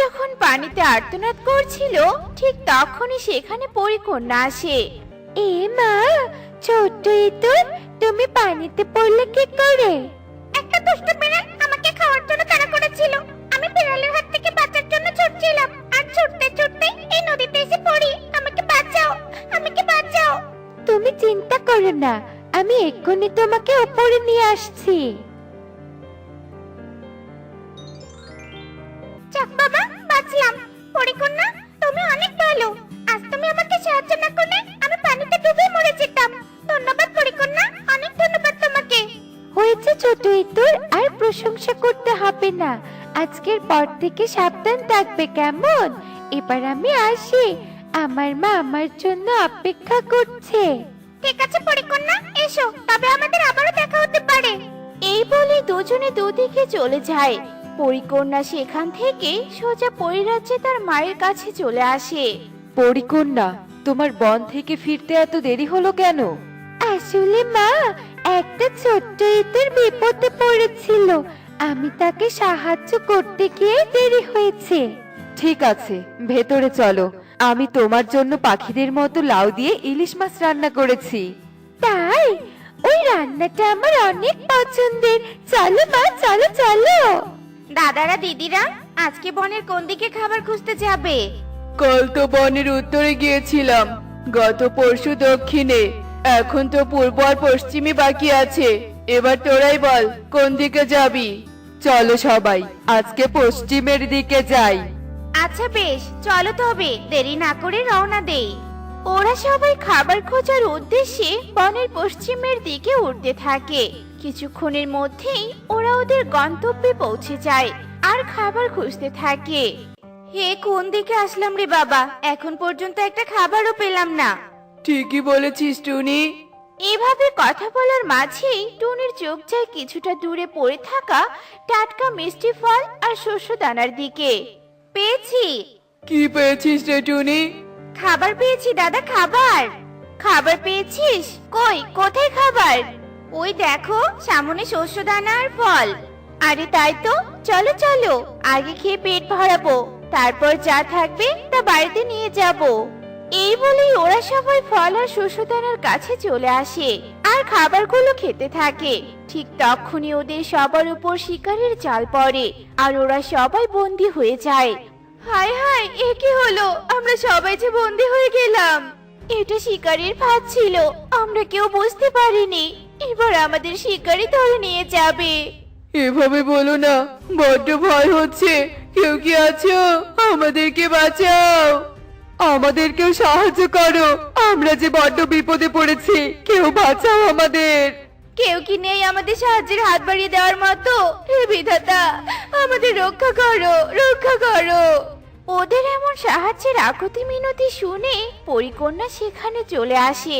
যখন পানিতে আর্তনাদ করছিল ঠিক তখনই সেখানে পরিকন্যা আসে। এ মা, ছোট্ট ইঁদুর, তুমি পানিতে পড়লে কি করে? একটা দুষ্ট বিড়াল আমাকে খাওয়ার জন্য তাড়া করেছিল। আমি বিড়ালের হাত থেকে বাঁচার জন্য ছুটছিলাম, আর ছুটতে ছুটতে এই নদীতে এসে পড়ি। আমাকে বাঁচাও, আমাকে বাঁচাও। তুমি চিন্তা করো না, আমি এক্ষুনি তোমাকে উপরে নিয়ে আসছি। যাক বাবা, বাঁচলাম। পরিকন্যা, তুমি অনেক ভালো। আজ তুমি আমাকে সাহায্য না করলে আমি পানিতে ডুবে মরে যেতাম। ধন্যবাদ পরিকন্যা, অনেক ধন্যবাদ তোমাকে। হয়েছে ছোট ইঁদুর, আর প্রশংসা করতে হবে না। আজকের পর থেকে সাবধান থাকবে, কেমন? এবার আমি আসি, আমার মা আমার জন্য অপেক্ষা করছে। ঠিক আছে পরিকন্যা, এসো, তবে আমাদের আবারও দেখা হতে পারে। এই বলে দুজনে দুদিকে চলে যায়। পরিকন্যা সেখান থেকে সোজা পরিরাজ্যে তার মায়ের কাছে চলে আসে। পরিকন্যা, তোমার বন থেকে ফিরতে এত দেরি হলো কেন? আসলে মা, একটা ছোট্ট ইঁদুর বিপদে পড়েছিল, আমি তাকে সাহায্য করতে গিয়ে দেরি হয়েছে। ঠিক আছে, ভেতরে চলো। আমি তোমার জন্য পাখিদের মতো লাউ দিয়ে ইলিশ মাছ রান্না করেছি। তাই? ওই রান্নাটা আমার অনেক পছন্দের। চলো মা, চলো চলো। দাদারা দিদিরা, আজকে বনের কোন দিকে খাবার খুঁজতে যাবে? কাল তো বনের উত্তরে গিয়েছিলাম, গত পরশু দক্ষিণে, এখন তো পূর্ব আর পশ্চিমে বাকি আছে। এবার তোরাই বল কোন দিকে যাবি। চলো সবাই, আজকে পশ্চিমের দিকে যাই। আচ্ছা বেশ, চলো তবে দেরি না করে রওনা দেই। ওরা সবাই খাবার খোঁজার উদ্দেশ্যে বনের পশ্চিমের দিকে উঠতে থাকে। কিছুক্ষণের মধ্যেই ওরা ওদের গন্তব্যে পৌঁছে যায় আর খাবার খুঁজতে থাকে। হে, কোন দিকে আসলাম রে বাবা, এখন পর্যন্ত একটা খাবারও পেলাম না। ঠিকই বলেছিস টুনি। এভাবে কথা বলার মাঝেই টুনির চোখ যায় কিছুটা দূরে পড়ে থাকা টাটকা মিষ্টি ফল আর শস্য দানার দিকে। পেয়েছি। কি পেয়েছিস রে টুনি? খাবার পেয়েছি দাদা, খাবার। খাবার পেয়েছিস? কই, কোথায় খাবার? ওই দেখো, সামনে শস্য দানা আর ফল। আরে তাই তো, চলো চলো, আগে খেয়ে পেট ভরাবো, তারপর যা থাকবে তা বাড়িতে নিয়ে যাব। এই বলেই ওরা সবাই ফল আর শস্য দানার কাছে চলে আসে আর খাবারগুলো খেতে থাকে। ঠিক তখনই ওদের সবার উপর শিকারের জাল পড়ে আর ওরা সবাই বন্দী হয়ে যায়। হায় হায়, এ কি হলো? আমরা সবাই যে বন্দী হয়ে গেলাম। এটা শিকারীর ফাঁদ ছিল, আমরা কেউ বুঝতে পারিনি। এবার আমাদের শিকারী ধরে নিয়ে যাবে। এভাবে বলো না, বড্ড ভয় হচ্ছে। কেউ কি আছো? আমাদেরকে বাঁচাও, আমাদেরকেও সাহায্য করো। আমরা যে বড্ড বিপদে পড়েছি, কেউ বাঁচাও আমাদের। কেউ কি নেই আমাদের সাহায্যের হাত বাড়িয়ে দেওয়ার মতো? হে বিধাতা, আমাদের রক্ষা করো, রক্ষা করো। ওদের এমন সাহায্যের আকুতি মিনতি শুনে পরিকন্যা সেখানে চলে আসে।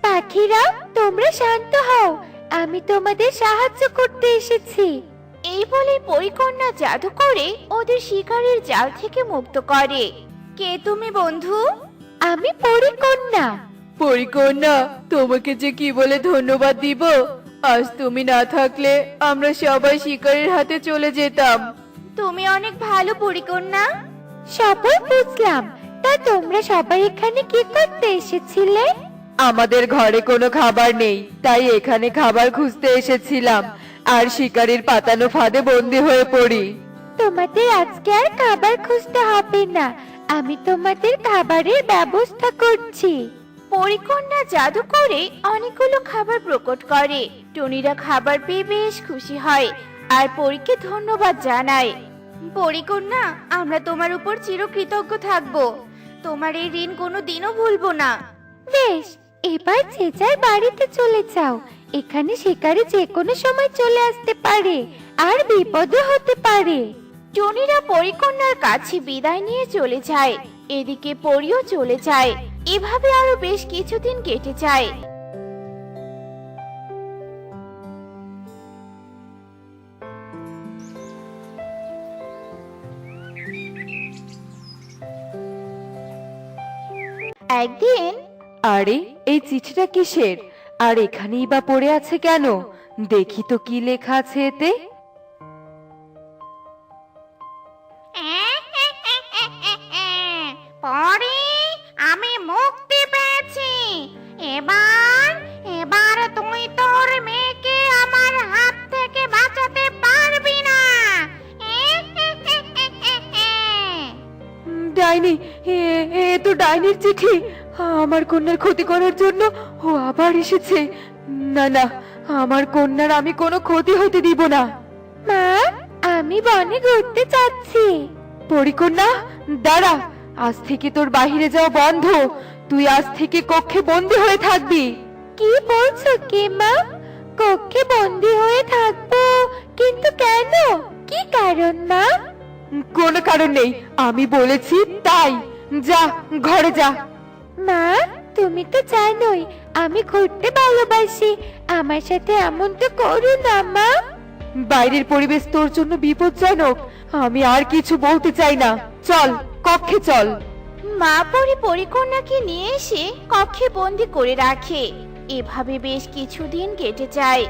পাখিরা, তোমরা শান্ত হও, আমি তোমাদের সাহায্য করতে এসেছি। এই বলে পরিকন্যা জাদু করে ওদের শিকারের জাল থেকে মুক্ত করে। কে তুমি বন্ধু? আমি পরিকন্যা। পরিকন্যা, তোমাকে যে কি বলে ধন্যবাদ দিব। আজ তুমি না থাকলে আমরা সবাই শিকারের হাতে চলে যেতাম। তুমি অনেক ভালো পরিকন্যা। সবাই বুঝলাম, তা তোমরা সবাই এখানে কি করতে এসেছিলে? আমাদের ঘরে কোনো খাবার নেই, তাই এখানে খাবার খুঁজতে এসেছিলাম, আর শিকারীর পাতানো ফাঁদে বন্দি হয়ে পড়ি। তোমাদের আজকে আর খাবার খুঁজতে হবে না, আমি তোমাদের খাবারের ব্যবস্থা করছি। পরিকন্যা জাদু করে অনেকগুলো খাবার প্রকট করে। টুনিরা খাবার পেয়ে বেশ খুশি হয় আর পরীকে ধন্যবাদ জানায়। পরিকন্যা, আমরা তোমার উপর চিরকৃতজ্ঞ থাকবো। তোমার এই ঋণ কোনো দিনও ভুলবো না। বেশ, এবার যে যার বাড়িতে চলে যাও। এখানে শিকারী যে কোনো সময় চলে আসতে পারে, আর বিপদও হতে পারে। টুনিরা পরিকন্যার কাছে বিদায় নিয়ে চলে যায়। এদিকে পরিও চলে যায়। এভাবে আরো বেশ কিছুদিন কেটে যায়। একদিন আরে, এই চিঠিটা কিসের? আর এখানেই বা পড়ে আছে কেন? দেখি তো কি লেখা আছে এতে। এবার এবার তুই তোর মেয়েকে আমার হাত থেকে বাঁচাতে পারবি না। ডাইনি, এ তো ডাইনির চিঠি। আমার কন্যার ক্ষতি করার জন্য ও আবার এসেছে। না না, আমার কন্যার আমি কোনো ক্ষতি হতে দিব না। মা, আমি বনে ঘুরতে যাচ্ছি। পরিকন্যা, দাঁড়া, আজ থেকে তোর বাইরে যাওয়া বন্ধ। তুই আজ থেকে কক্ষে বন্দি হয়ে থাকবি। কি বলছো কে মা? কক্ষে বন্দি হয়ে থাকবো? কিন্তু কেন? কি কারণ মা? কোনো কারণ নেই, আমি বলেছি তাই। যা, ঘরে যা। মা, তুমি তো জানোই আমি ঘুরতে ভালোবাসি। আমার সাথে এমন তো করো না মা। বাইরের পরিবেশ তোর জন্য বিপজ্জনক। আমি আর কিছু বলতে চাই না। চল, কক্ষে চল। মা পরি পরিকন্যাকে নিয়ে এসে কক্ষে বন্দি করে রাখে। এভাবে বেশ কিছুদিন কেটে যায়।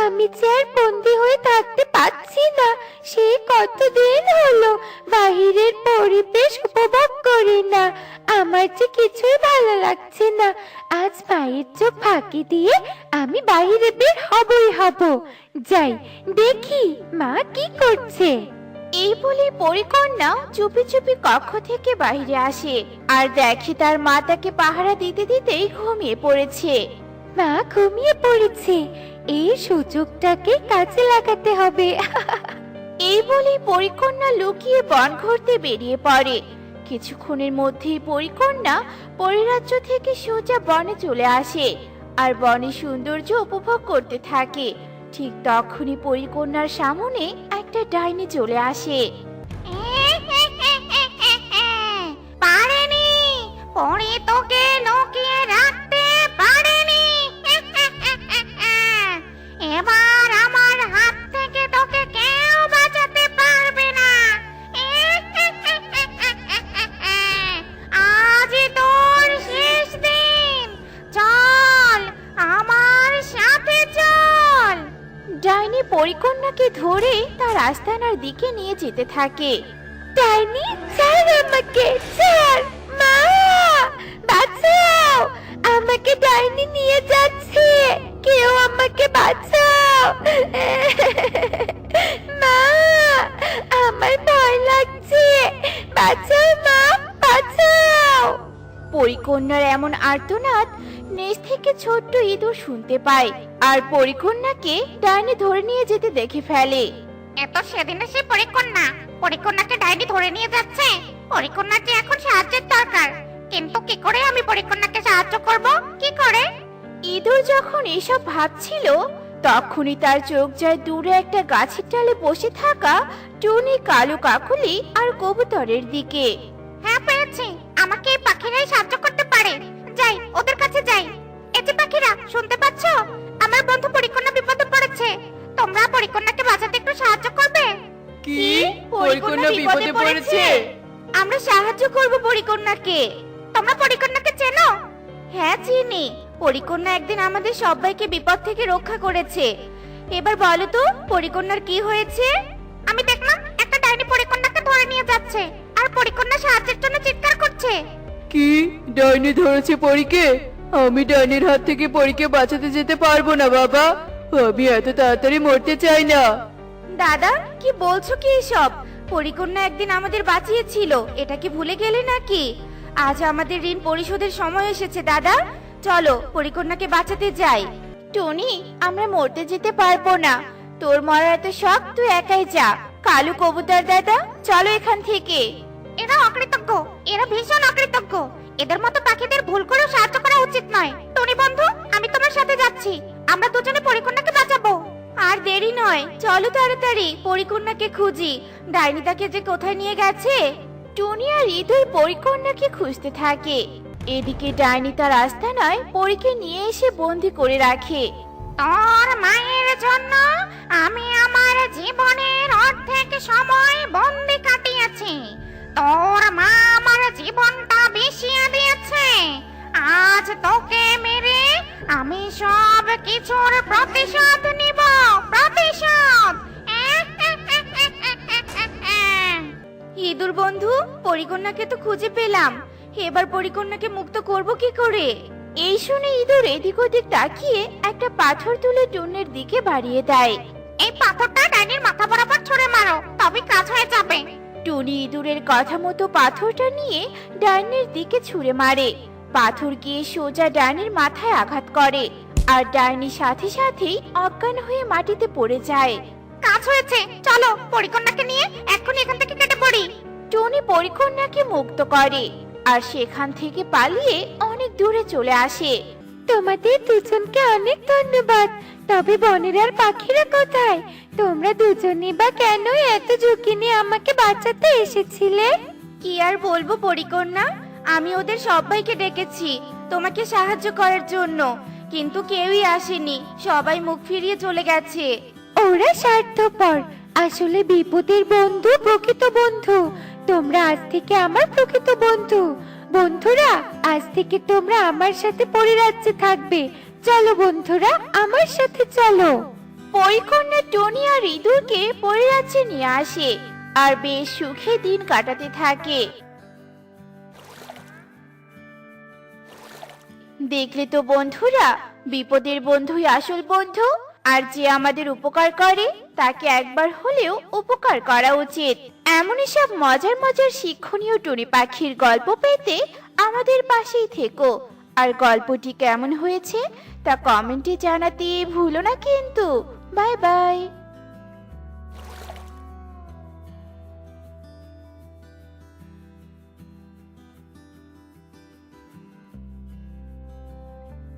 আমি যে আর বন্দি হয়ে থাকতে পারছি না। সে কতদিন হলো বাহিরের পরিবেশ উপভোগ করি না। আমার যে কিছুই ভালো লাগছে না। আজ মায়ের চোখ ফাঁকি দিয়ে আমি বাইরে বের হবই হব। যাই, দেখি মা কি করছে। এই বলে পরিকন্যা চুপি চুপি কক্ষ থেকে বাইরে আসে আর দেখে তার মা তাকে পাহারা দিতে দিতেই ঘুমিয়ে পড়েছে। মা ঘুমিয়ে পড়েছে, এই সুযোগটাকে কাজে লাগাতে হবে। এই বলে পরিকন্যা লুকিয়ে বন ঘুরতে বেরিয়ে পড়ে। কিছুক্ষণের মধ্যেই পরিকন্যা পরিরাজ্য থেকে সোজা বনে চলে আসে আর বনের সৌন্দর্য উপভোগ করতে থাকে। ঠিক তখনই পরিকন্যার সামনে একটা ডাইনি চলে আসে। পারেনি, পরে তোকে লুকিয়ে রাখতে পারেনি। এবার আমার হাত থেকে তোকে কেউ বাঁচাতে পারবে না। আজই তোর শেষ দিন। চল, আমার সাথে চল। ডাইনি পরিকন্যাকে ধরে তার আস্তানার দিকে নিয়ে যেতে থাকে। ডাইনি, ছাড় আমাকে, ছাড়। মা, বাঁচাও, আমাকে ডাইনি নিয়ে যাচ্ছে। কেউ আমাকে বাঁচাও। মা, আমার ভয় লাগছে। বাঁচাও মা, বাঁচাও। পরিকন্যার এমন আর্তনাদ নিচ থেকে ছোট্ট ইঁদুর শুনতে পায় আর পরিকন্যাকে ডাইনি ধরে নিয়ে যেতে দেখে ফেলে। এত সেদিনে সে পরিকন্যাকে ডাইনি ধরে নিয়ে যাচ্ছে। পরিকন্যার যে এখন সাহায্যের দরকার, কিন্তু কি করে আমি পরিকন্যাকে সাহায্য করব? কি করে? ইঁদুর যখন এসব ভাবছিল তখনই তার চোখ যায় দূরে একটা গাছের ডালে বসে থাকা টুনি, কালু কাকুলি আর কবুতরের দিকে। হ্যাঁ, পেয়েছি, আমাকে এই পাখিরাই সাহায্য করতে পারে। যাই, ওদের কাছে যাই। এই যে পাখিরা, শুনতে পাচ্ছ? আমার বন্ধু পরিকন্যা বিপদে পড়েছে। তোমরা পরিকন্যাকে বাঁচাতে একটু সাহায্য করবে? কি? পরিকন্যা বিপদে পড়েছে? আমরা সাহায্য করব পরিকন্যাকে। তোমরা পরিকন্যাকে চেনো? হ্যাঁ, চিনি। পরিকন্যা একদিন আমাদের সবাইকে বিপদ থেকে রক্ষা করেছে। এবার বলো তো, পরিকন্যার কি হয়েছে? আমি দেখলাম একটা ডাইনি পরিকন্যাকে ধরে নিয়ে যাচ্ছে আর পরিকন্যা সাহায্যের জন্য চিৎকার করছে। কি? ডাইনি ধরেছে পরীকে? আমি ডাইনির হাত থেকে পরীকে বাঁচাতে যেতে পারবো না বাবা। আমি এত তাড়াতাড়ি মরতে চাই না। দাদা, কি বলছো কি এসব? পরিকন্যা একদিন আমাদের বাঁচিয়েছিল, এটা কি ভুলে গেলে নাকি? আজ আমাদের ঋণ পরিশোধের সময় এসেছে দাদা। চলো পরিকন্যাকে বাঁচাতে যাই। টনি, আমরা মরতে যেতে পারবো না। তোর মরার এত শখ, তুই একাই যা। কালু, কবুতর দাদা, চলো এখান থেকে। এরা অকৃতজ্ঞ, এরা ভীষণ অকৃতজ্ঞ। এদের মতো পাখিদের ভুল করেও সাহায্য করা উচিত নয়। টনি বন্ধু, আমি তোমার সাথে যাচ্ছি। আমরা দুজনে পরিকন্যাকে বাঁচাবো। আর দেরি নয়, চলো তাড়াতাড়ি পরিকন্যাকে খুঁজি। ডাইনি তাকে যে কোথায় নিয়ে গেছে। টনি আর ইঁদুর পরিকন্যাকে খুঁজতে থাকে। এদিকে ডাইনি তার আস্তানায় পরীকে নিয়ে এসে বন্দি করে রাখে। তোর মায়ের জন্য আমি আমার জীবনের অর্ধেক সময় বন্দি কাটিয়েছি। তোর মা আমার জীবনটা বিষিয়ে দিয়েছে। আজ তোকে মেরে আমি সব কিছুর প্রতিশোধ নিব, প্রতিশোধ। ইঁদুর বন্ধু, পরিকন্যাকে তো খুঁজে পেলাম, এবার পরিকন্যাকে মুক্ত করব কি করে? এই শুনে ইঁদুর এদিক ওদিক তাকিয়ে একটা পাথর তুলে টুনির দিকে বাড়িয়ে দেয়। এই পাথরটা ডাইনির মাথা বরাবর ছুঁড়ে মারো, তবে কাজ হয়ে যাবে। টুনি ইঁদুরের কথা মতো পাথরটা নিয়ে ডাইনির দিকে ছুঁড়ে মারে। পাথর গিয়ে সোজা ডাইনির মাথায় আঘাত করে, আর ডাইনি সাথে সাথেই অজ্ঞান হয়ে মাটিতে পড়ে যায়। কাজ হয়েছে, চলো পরিকন্যাকে নিয়ে এক্ষুনি এখান থেকে কেটে পড়ি। টুনি পরিকন্যাকে মুক্ত করে আর সেখান থেকে পালিয়ে অনেক দূরে চলে আসে। তোমাদের দুজনকে অনেক ধন্যবাদ। তবে বনের আর পাখিরা কোথায়? তোমরা দুজনই বা কেন এত ঝুঁকি নিয়ে আমাকে বাঁচাতে এসেছিলে? কি আর বলবো পরিকন্যা, আমি ওদের সবাইকে ডেকেছি তোমাকে সাহায্য করার জন্য, কিন্তু কেউই আসেনি, সবাই মুখ ফিরিয়ে চলে গেছে। ওরা স্বার্থপর, আসলে বিপদের বন্ধু প্রকৃত বন্ধু। তোমরা আজ থেকে আমার প্রকৃত বন্ধু। বন্ধুরা, আজ থেকে তোমরা আমার সাথে পরিরাজ্যে থাকবে। চলো বন্ধুরা, আমার সাথে চলো। পরিকন্যা টনি আর ইঁদুরকে পরিরাজ্যে নিয়ে আসে আর বেশ সুখে দিন কাটাতে থাকে। দেখলে তো বন্ধুরা, বিপদের বন্ধুই আসল বন্ধু, আর যে আমাদের উপকার করে তাকে একবার হলেও উপকার করা উচিত। এমনই সব মজার মজার শিক্ষণীয় টুনি পাখির গল্প পেতে আমাদের পাশেই থেকো। আর গল্পটি কেমন হয়েছে তা কমেন্টে জানাতে ভুলো না কিন্তু। Bye bye.